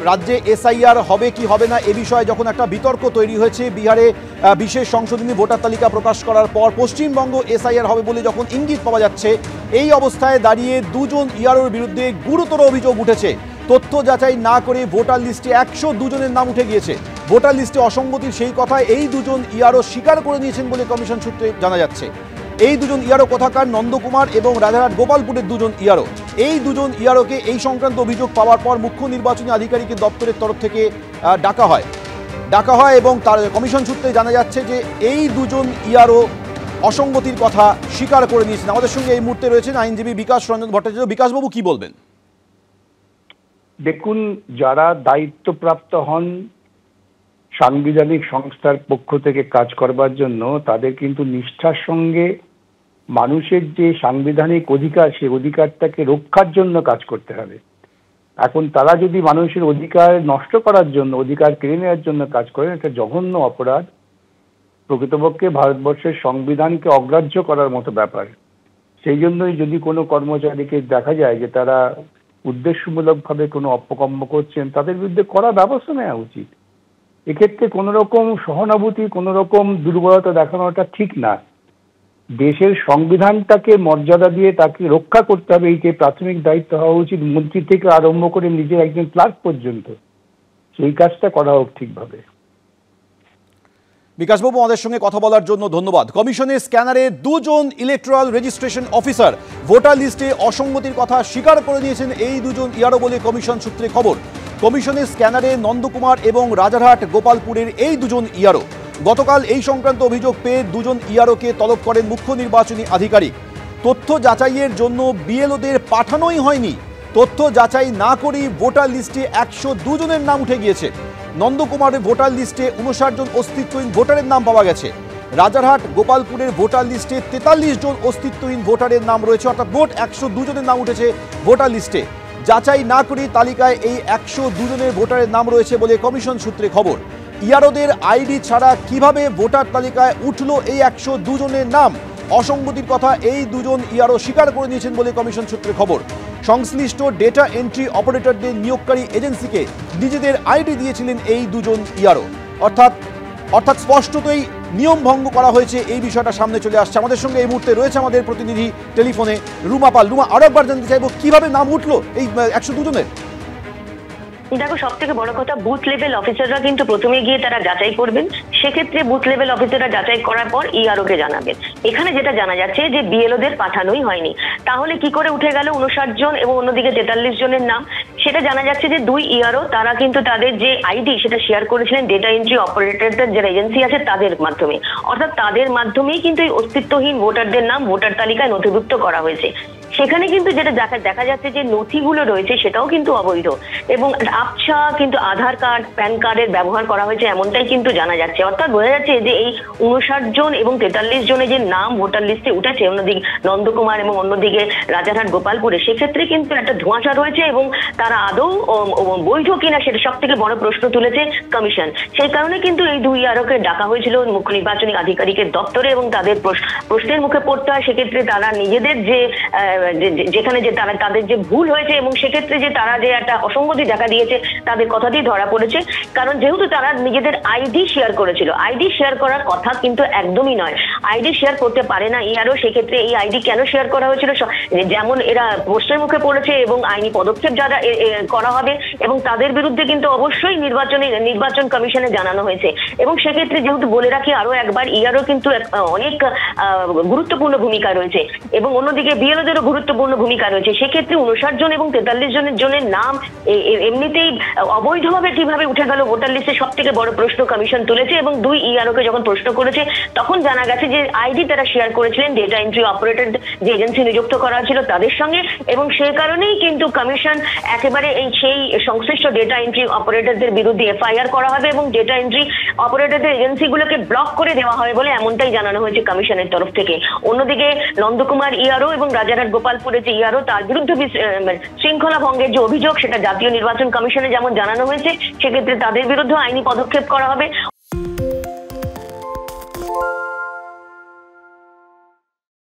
রাজ্যে এসআইআর হবে কি হবে না এ বিষয়ে যখন একটা বিতর্ক তৈরি হয়েছে, বিহারে বিশেষ সংশোধনী ভোটার তালিকা প্রকাশ করার পর পশ্চিমবঙ্গ এসআইআর হবে বলে যখন ইঙ্গিত পাওয়া যাচ্ছে, এই অবস্থায় দাঁড়িয়ে দুজন ইআরওর বিরুদ্ধে গুরুতর অভিযোগ উঠেছে। তথ্য যাচাই না করে ভোটার লিস্টে 102 জনের নাম উঠে গিয়েছে। ভোটার লিস্টে অসঙ্গতির সেই কথায় এই দুজন ইআরও স্বীকার করে নিয়েছেন বলে কমিশন সূত্রে জানা যাচ্ছে। এই দুজন ইআরও কোথাকার নন্দকুমার এবং রাজারহাট গোপালপুরের দুজন ইআরও। এই দুজন ইআরওকে এই সংক্রান্ত অভিযোগ পাওয়ার পর মুখ্য নির্বাচনী আধিকারিকের দপ্তরের তরফ থেকে ডাকা হয় এবং তার কমিশন সূত্রে জানা যাচ্ছে যে এই দুজন ইআরও অসঙ্গতির কথা স্বীকার করে নিয়েছেন। আমাদের সঙ্গে এই মুহূর্তে রয়েছেন আইনজীবী বিকাশ রঞ্জন ভট্টাচার্য। বিকাশবাবু, কি বলবেন? দেখুন, যারা দায়িত্বপ্রাপ্ত হন সাংবিধানিক সংস্থার পক্ষ থেকে কাজ করবার জন্য, তাদের কিন্তু নিষ্ঠার সঙ্গে মানুষের যে সাংবিধানিক অধিকার, সেই অধিকারটাকে রক্ষার জন্য কাজ করতে হবে। এখন তারা যদি মানুষের অধিকার নষ্ট করার জন্য, অধিকার কেড়ে নেওয়ার জন্য কাজ করেন, এটা জঘন্য অপরাধ। প্রকৃতপক্ষে ভারতবর্ষের সংবিধানকে অগ্রাহ্য করার মতো ব্যাপার। সেই জন্যই যদি কোনো কর্মচারীকে দেখা যায় যে তারা উদ্দেশ্যমূলকভাবে কোনো অপকর্ম করছেন, তাদের বিরুদ্ধে কড়া ব্যবস্থা নেওয়া উচিত। এক্ষেত্রে কোনো রকম সহানুভূতি, কোনো রকম দুর্বলতা দেখানোটা ঠিক না। দেশের সংবিধানটাকে মর্যাদা দিয়ে তাকে রক্ষা করতে হবে, এই যে প্রাথমিক দায়িত্ব হওয়া উচিত মন্ত্রী থেকে আরম্ভ করে নিজের একজন ক্লার্ক পর্যন্ত। সেই কাজটা করা হোক ঠিকভাবে। বিকাশবাবু, আমাদের সঙ্গে কথা বলার জন্য ধন্যবাদ। কমিশনের স্ক্যানারে দুজন ইলেকট্রাল রেজিস্ট্রেশন অফিসার ভোটার লিস্টে অসঙ্গতির কথা স্বীকার করে নিয়েছেন এই দুজন ইআরও বলে কমিশন সূত্রে খবর। কমিশনের স্ক্যানারে নন্দকুমার এবং রাজারহাট গোপালপুরের এই দুজন ইআরও গতকাল এই সংক্রান্ত অভিযোগ পেয়ে দুজন ইআরওকে তলব করেন মুখ্য নির্বাচনী আধিকারিক। তথ্য যাচাইয়ের জন্য বিএলওদের পাঠানোই হয়নি। তথ্য যাচাই না করেই ভোটার লিস্টে 102 জনের নাম উঠে গিয়েছে। নন্দকুমারের ভোটার লিস্টে 59 জন অস্তিত্বহীন ভোটারের নাম পাওয়া গেছে। রাজারহাট গোপালপুরের ভোটার লিস্টে 43 জন অস্তিত্বহীন ভোটারের নাম রয়েছে, অর্থাৎ মোট 102 জনের নাম উঠেছে ভোটার লিস্টে। যাচাই না করে তালিকায় এই 102 জনের ভোটারের নাম রয়েছে বলে কমিশন সূত্রে খবর। ইআরওদের আইডি ছাড়া কিভাবে ভোটার তালিকায় উঠল এই 102 জনের নাম? অসঙ্গতির কথা এই দুজন ইআরও স্বীকার করে নিয়েছেন বলে কমিশন সূত্রে খবর। সংশ্লিষ্ট ডেটা এন্ট্রি অপারেটরদের নিয়োগকারী এজেন্সিকে নিজেদের আইডি দিয়েছিলেন এই দুজন ইআরও। অর্থাৎ স্পষ্টতই নিয়ম ভঙ্গ করা হয়েছে, এই বিষয়টা সামনে চলে আসছে। আমাদের সঙ্গে এই মুহূর্তে রয়েছে আমাদের প্রতিনিধি টেলিফোনে রুমা পাল। রুমা, আরো একবার জানতে চাইবো কিভাবে নাম উঠলো এই 102 জনের? দেখো, সব থেকে বড় কথা, বুথ লেভেল অফিসাররা কিন্তু প্রথমে গিয়ে তারা যাচাই করবেন। সেক্ষেত্রে বুথ লেভেল অফিসাররা যাচাই করার পর ইআরও কে জানাবেন। এখানে যেটা জানা যাচ্ছে যে বিএলওদের পাঠানোই হয়নি। তাহলে কি করে উঠে গেল 59 জন এবং অন্যদিকে 43 জনের নাম? সেটা জানা যাচ্ছে যে দুই ইআরও তারা কিন্তু তাদের যে আইডি সেটা শেয়ার করেছিলেন ডেটা এন্ট্রি অপারেটরদের যে এজেন্সি আছে তাদের মাধ্যমে। অর্থাৎ তাদের মাধ্যমেই কিন্তু এই অস্তিত্বহীন ভোটারদের নাম ভোটার তালিকায় নথিভুক্ত করা হয়েছে। সেখানে কিন্তু যেটা দেখা যাচ্ছে যে নথিগুলো রয়েছে সেটাও কিন্তু অবৈধ এবং আবছা কিন্তু আধার কার্ড, প্যান কার্ডের ব্যবহার করা হয়েছে এমনটাই কিন্তু জানা যাচ্ছে। অর্থাৎ বোঝা যাচ্ছে যে এই 59 জন এবং 43 জনের যে নাম ভোটার লিস্টে উঠেছে অন্যদিকে নন্দকুমার এবং অন্যদিকে রাজারহাট গোপালপুরে, সেক্ষেত্রে কিন্তু একটা ধোঁয়াশা রয়েছে এবং তারা আদৌ বৈধ কিনা সেটা সব থেকে বড় প্রশ্ন তুলেছে কমিশন। সেই কারণে কিন্তু এই দুই ইআরওকে ডাকা হয়েছিল মুখ্য নির্বাচনী আধিকারিকের দপ্তরে এবং তাদের প্রশ্নের মুখে পড়তে হয়। সেক্ষেত্রে তারা নিজেদের যেখানে যে তাদের যে ভুল হয়েছে এবং সেক্ষেত্রে যে তারা যে একটা অসঙ্গতি দেখা দিয়েছে তাদের কথাতেই ধরা পড়েছে। কারণ যেহেতু তারা নিজেদের আইডি শেয়ার করেছিল, আইডি শেয়ার করার কথা কিন্তু একদমই নয়। আইডি শেয়ার করতে পারে না ইআরও। সেক্ষেত্রে এই আইডি কেন শেয়ার করা হয়েছিল? যেমন এরা প্রশ্নের মুখে পড়েছে এবং আইনি পদক্ষেপ যারা করা হবে এবং তাদের বিরুদ্ধে কিন্তু অবশ্যই নির্বাচন কমিশনে জানানো হয়েছে। এবং সেক্ষেত্রে যেহেতু বলে রাখি আরো একবার, ইআরও কিন্তু অনেক গুরুত্বপূর্ণ ভূমিকা রয়েছে এবং অন্যদিকে বিএলওদেরও গুরুত্বপূর্ণ ভূমিকা রয়েছে। সেক্ষেত্রে 59 জন এবং 43 জনের নাম এমনিতেই অবৈধভাবে কিভাবে উঠে গেল ভোটার লিস্টে সব থেকে বড় প্রশ্ন কমিশন তুলেছে। এবং দুই ইআরওকে যখন প্রশ্ন করেছে তখন জানা গেছে যে আইডি তারা শেয়ার করেছিলেন ডেটা এন্ট্রি অপারেটর যে এজেন্সি নিযুক্ত করা ছিল তাদের সঙ্গে। এবং সেই কারণেই কিন্তু কমিশন একেবারে সেই সংশ্লিষ্ট ডেটা এন্ট্রি অপারেটরদের বিরুদ্ধে এফআইআর করা হবে এবং ডেটা এন্ট্রি অপারেটরদের এজেন্সিগুলোকে ব্লক করে দেওয়া হবে বলে এমনটাই জানানো হয়েছে কমিশনের তরফ থেকে। অন্যদিকে নন্দকুমার ইআরও এবং রাজারহাট গোপালপুরে যে ইআরও তার বিরুদ্ধে শৃঙ্খলা ভঙ্গের যে অভিযোগ সেটা জাতীয় নির্বাচন কমিশনে যেমন জানানো হয়েছে, সেক্ষেত্রে তাদের বিরুদ্ধে আইনি পদক্ষেপ করা হবে।